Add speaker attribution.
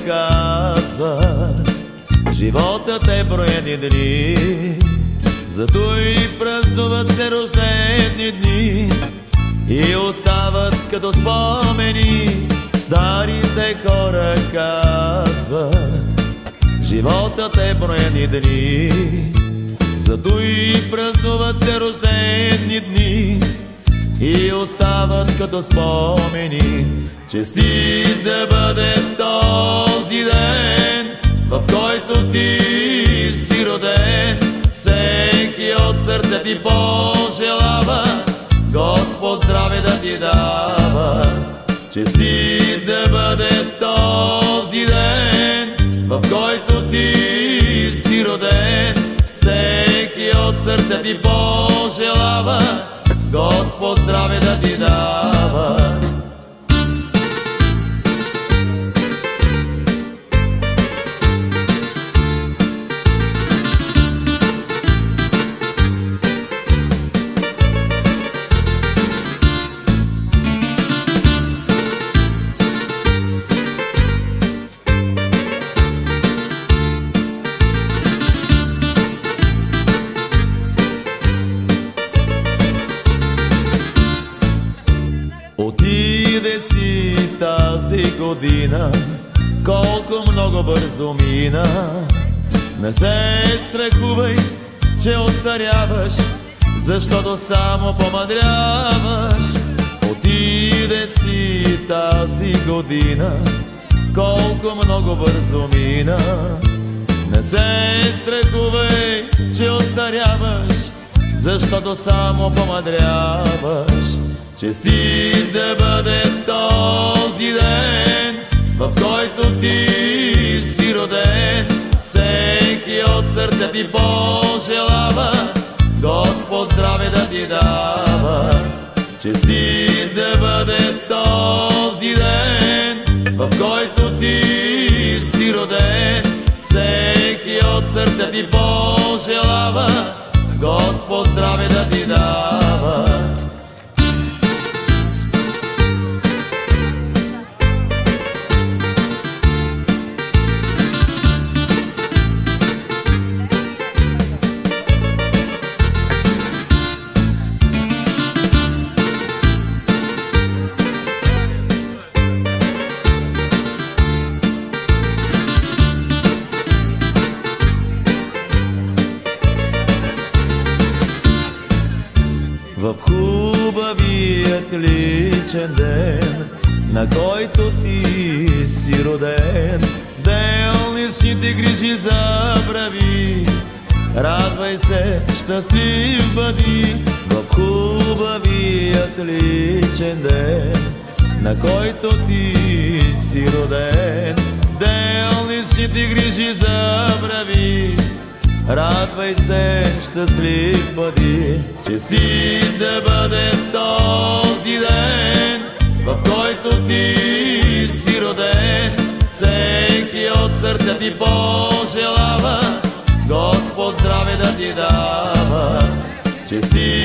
Speaker 1: казват, животът е броени дни, зато и празнуват се рождени дни и остават като спомени. Старите хора казват, животът е броени дни, зато и празнуват се рождени дни и остават като спомени. Честит да бъде този ден, в който ти си роден. Всеки от сърце ти пожелава Господ здраве да ти дава. Честит да бъде този ден, в който ти си роден. Всеки от сърце ти пожелава Господ здраве да ти дава. Отиде си тази година, колко много бързо мина. Не се страхувай, че остаряваш, защото само помъдряваш. Отиде си тази година, колко много бързо мина. Не се страхувай, че остаряваш, защото само помъдряваш. Честит да бъде този ден, в който ти си роден. Всеки от сърце ти пожелава Господ здраве да ти дава. Честит да бъде този ден, в който ти си роден. Всеки от сърце ти пожелава Господ здраве да ти дава. В хубавият личен ден, на който ти си роден, делничните грижи забрави, радвай се, щастлив бъди. В хубавият личен ден, на който ти си роден, делничните грижи забрави, радвай се, щастлив бъди. Честит да бъде този ден, в който ти си роден. Всеки от сърце ти пожелава Господ здраве да ти дава. Честит